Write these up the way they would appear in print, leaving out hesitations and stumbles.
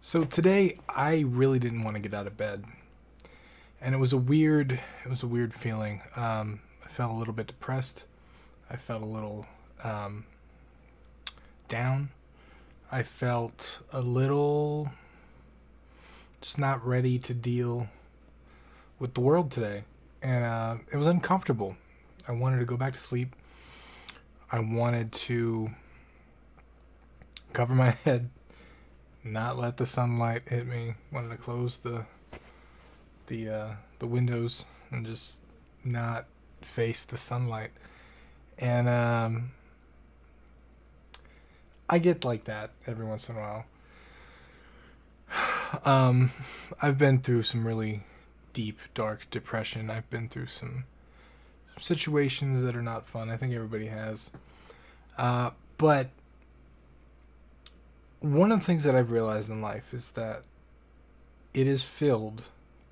So today I really didn't want to get out of bed, and it was a weird feeling. I felt a little bit depressed. I felt a little um, down. I felt a little just not ready to deal with the world today, and it was uncomfortable. I wanted to go back to sleep. I wanted to cover my head, not let the sunlight hit me. Wanted to close the windows and just not face the sunlight. And I get like that every once in a while. Um, I've been through some really deep, dark depression. I've been through some situations that are not fun. I think everybody has. But one of the things that I've realized in life is that it is filled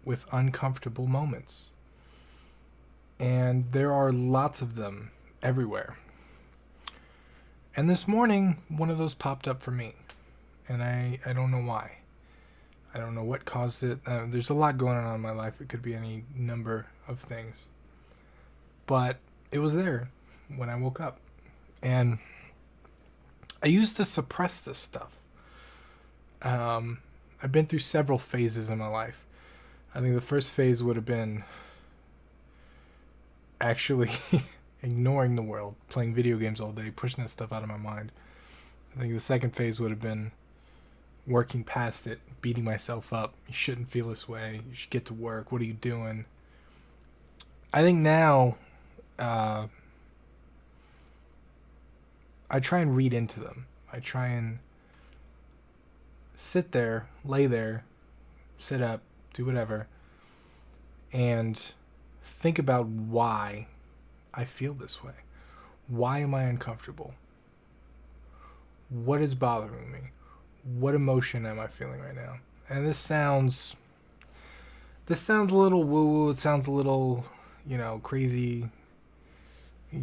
with uncomfortable moments. And there are lots of them everywhere. And this morning, one of those popped up for me. And I don't know why. I don't know what caused it. There's a lot going on in my life. It could be any number of things. But it was there when I woke up. And I used to suppress this stuff. I've been through several phases in my life. I think the first phase would have been actually ignoring the world, playing video games all day, pushing that stuff out of my mind. I think the second phase would have been working past it, beating myself up. You shouldn't feel this way. You should get to work. What are you doing? I think now uh, I try and read into them. I try and sit there, lay there, sit up, do whatever, and think about why I feel this way. Why am I uncomfortable? What is bothering me? What emotion am I feeling right now? And this sounds a little woo woo. It sounds a little, crazy,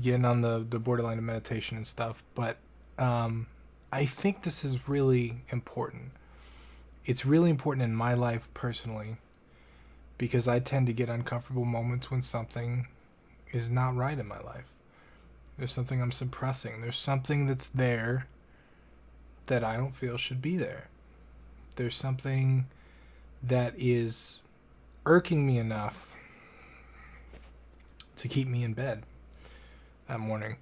getting on the borderline of meditation and stuff. But I think this is really important. It's really important in my life personally because I tend to get uncomfortable moments when something is not right in my life. There's something I'm suppressing. There's something that's there that I don't feel should be there. There's something that is irking me enough to keep me in bed that morning.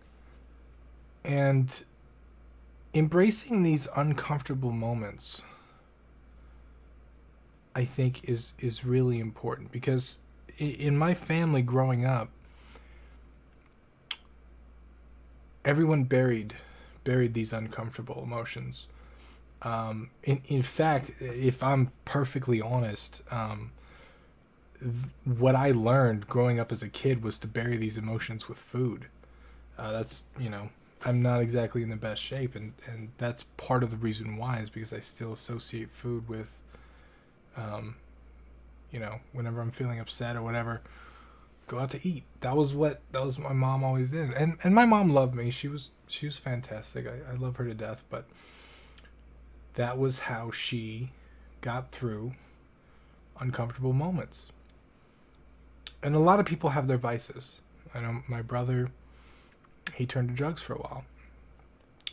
And embracing these uncomfortable moments, I think, is really important because in my family growing up, everyone buried these uncomfortable emotions. In fact, if I'm perfectly honest, what I learned growing up as a kid was to bury these emotions with food. That's, I'm not exactly in the best shape, and that's part of the reason why is because I still associate food with, um, whenever I'm feeling upset or whatever, go out to eat. That was my mom always did, and my mom loved me. She was fantastic. I love her to death, but that was how she got through uncomfortable moments. And a lot of people have their vices. I know my brother, he turned to drugs for a while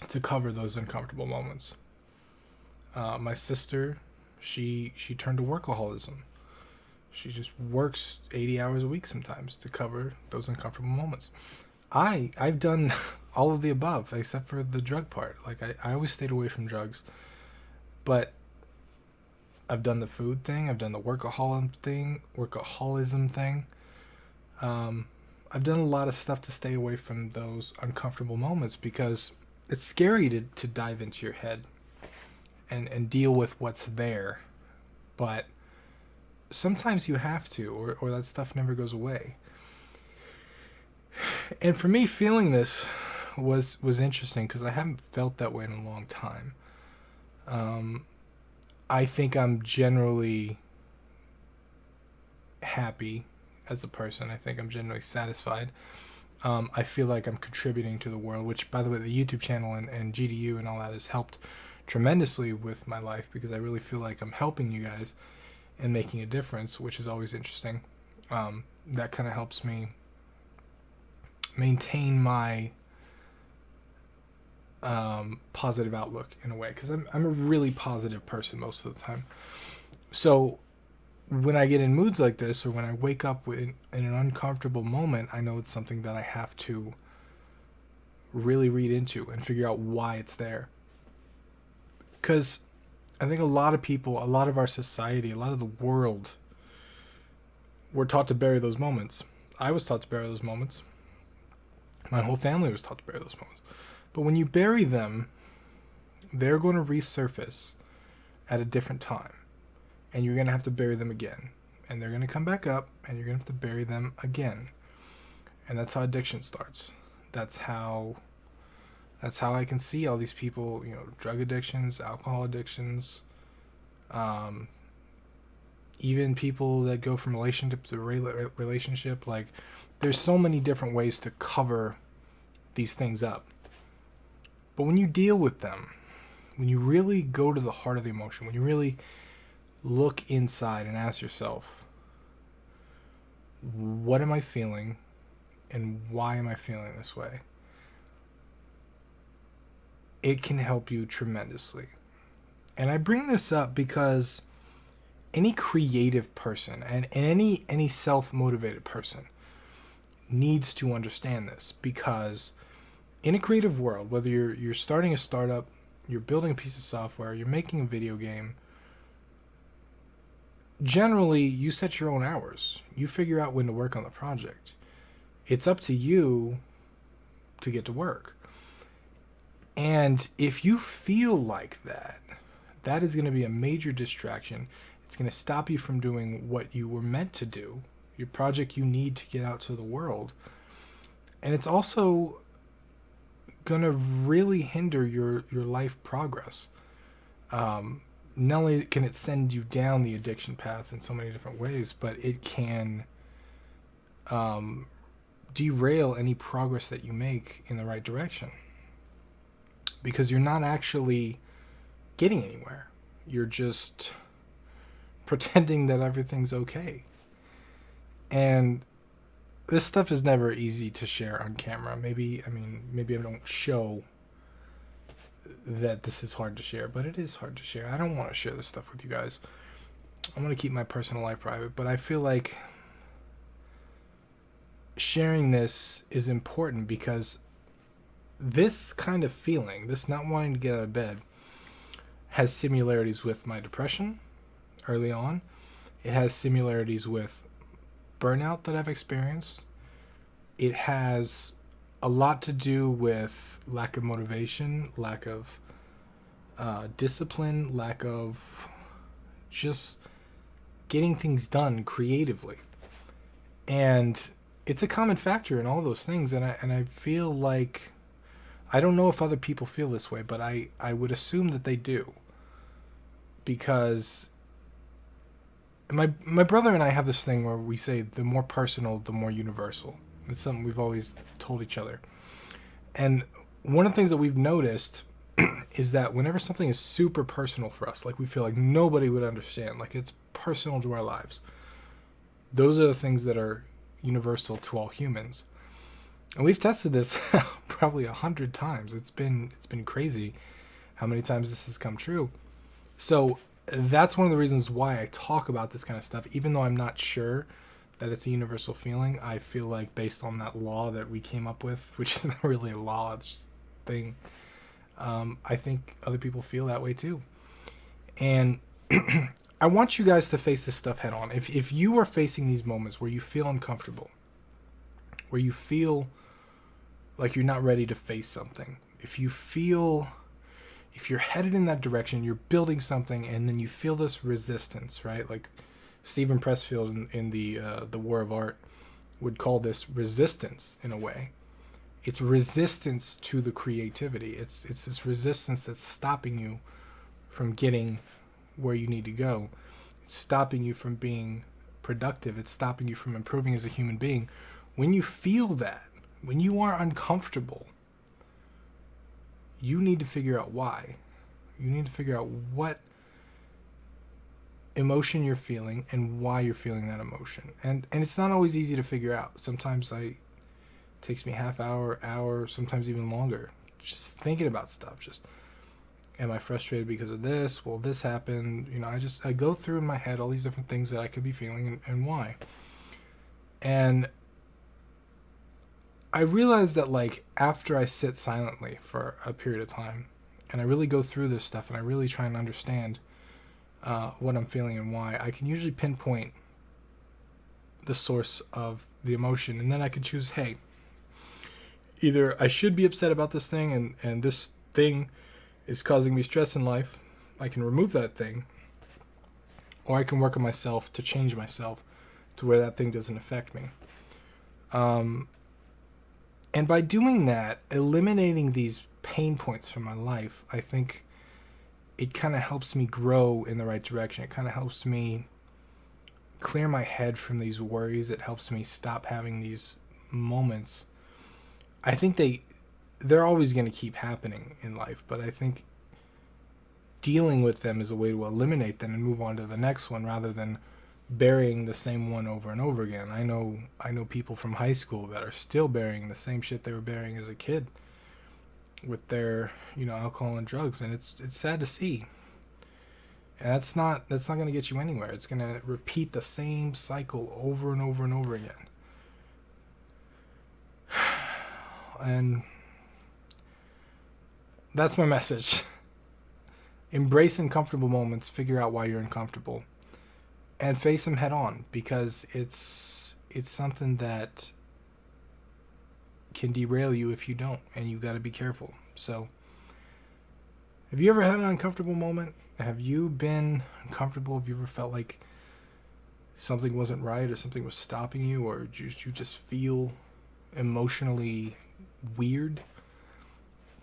to cover those uncomfortable moments. My sister, she turned to workaholism. She just works 80 hours a week sometimes to cover those uncomfortable moments. I've done all of the above except for the drug part. Like I always stayed away from drugs, but I've done the food thing. I've done the workaholism thing. Um, I've done a lot of stuff to stay away from those uncomfortable moments because it's scary to dive into your head and deal with what's there. But sometimes you have to, or that stuff never goes away. And for me, feeling this was interesting because I haven't felt that way in a long time. Um, I think I'm generally happy as a person. I think I'm generally satisfied. I feel like I'm contributing to the world, which, by the way, the YouTube channel and GDU and all that has helped tremendously with my life because I really feel like I'm helping you guys and making a difference, which is always interesting. That kind of helps me maintain my positive outlook in a way, because I'm a really positive person most of the time. So when I get in moods like this, or when I wake up in an uncomfortable moment, I know it's something that I have to really read into and figure out why it's there. Because I think a lot of people, a lot of our society, a lot of the world, we're taught to bury those moments. I was taught to bury those moments. My whole family was taught to bury those moments. But when you bury them, they're going to resurface at a different time. And you're going to have to bury them again. And they're going to come back up, and you're going to have to bury them again. And that's how addiction starts. That's how I can see all these people, drug addictions, alcohol addictions, even people that go from relationship to relationship. Like, there's so many different ways to cover these things up. But when you deal with them, when you really go to the heart of the emotion, when you really look inside and ask yourself, what am I feeling and why am I feeling this way? It can help you tremendously. And I bring this up because any creative person and any self-motivated person needs to understand this, because in a creative world, whether you're starting a startup, you're building a piece of software, you're making a video game, generally you set your own hours. You figure out when to work on the project. It's up to you to get to work. And if you feel like that is going to be a major distraction. It's going to stop you from doing what you were meant to do, your project you need to get out to the world. And it's also going to really hinder your life progress. Not only can it send you down the addiction path in so many different ways, but it can derail any progress that you make in the right direction, because you're not actually getting anywhere. You're just pretending that everything's okay. And this stuff is never easy to share on camera. Maybe I don't show that this is hard to share, but it is hard to share. I don't want to share this stuff with you guys. I want to keep my personal life private, but I feel like sharing this is important because this kind of feeling, this not wanting to get out of bed, has similarities with my depression early on. It has similarities with burnout that I've experienced. It has a lot to do with lack of motivation, lack of discipline, lack of just getting things done creatively. And it's a common factor in all those things. And I feel like, I don't know if other people feel this way, but I would assume that they do. Because my brother and I have this thing where we say the more personal, the more universal. It's something we've always told each other. And one of the things that we've noticed is that whenever something is super personal for us, like we feel like nobody would understand, like it's personal to our lives, those are the things that are universal to all humans. And we've tested this probably 100 times. It's been crazy how many times this has come true. So that's one of the reasons why I talk about this kind of stuff, even though I'm not sure that it's a universal feeling. I feel like based on that law that we came up with, which is not really a law, it's just a thing, I think other people feel that way too. And I want you guys to face this stuff head on. If you are facing these moments where you feel uncomfortable, where you feel like you're not ready to face something, if you're headed in that direction, you're building something, and then you feel this resistance, right? Like Stephen Pressfield in the War of Art would call this resistance in a way. It's resistance to the creativity. It's this resistance that's stopping you from getting where you need to go. It's stopping you from being productive. It's stopping you from improving as a human being. When you feel that, when you are uncomfortable, you need to figure out why. You need to figure out what emotion you're feeling and why you're feeling that emotion. And it's not always easy to figure out. Sometimes it takes me half hour, sometimes even longer, just thinking about stuff. Just, am I frustrated because of this? Well, this happened. I go through in my head all these different things that I could be feeling and why. And I realized that, like, after I sit silently for a period of time and I really go through this stuff and I really try and understand what I'm feeling and why, I can usually pinpoint the source of the emotion. And then I can choose, hey, either I should be upset about this thing and this thing is causing me stress in life. I can remove that thing. Or I can work on myself to change myself to where that thing doesn't affect me. And by doing that, eliminating these pain points from my life, I think it kind of helps me grow in the right direction. It kind of helps me clear my head from these worries. It helps me stop having these moments. I think they're always going to keep happening in life, but I think dealing with them is a way to eliminate them and move on to the next one rather than burying the same one over and over again. I know people from high school that are still burying the same shit they were burying as a kid with their, alcohol and drugs, and it's sad to see. And that's not going to get you anywhere. It's going to repeat the same cycle over and over and over again. And that's my message. Embrace uncomfortable moments, figure out why you're uncomfortable, and face them head on, because it's something that can derail you if you don't, and you got to be careful. So, have you ever had an uncomfortable moment? Have you been uncomfortable? Have you ever felt like something wasn't right or something was stopping you, or you just feel emotionally weird?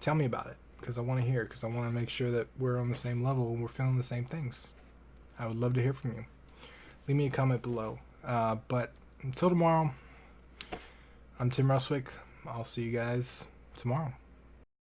Tell me about it, because I want to hear, because I want to make sure that we're on the same level and we're feeling the same things. I would love to hear from you. Leave me a comment below. But until tomorrow, I'm Tim Ruswick. I'll see you guys tomorrow.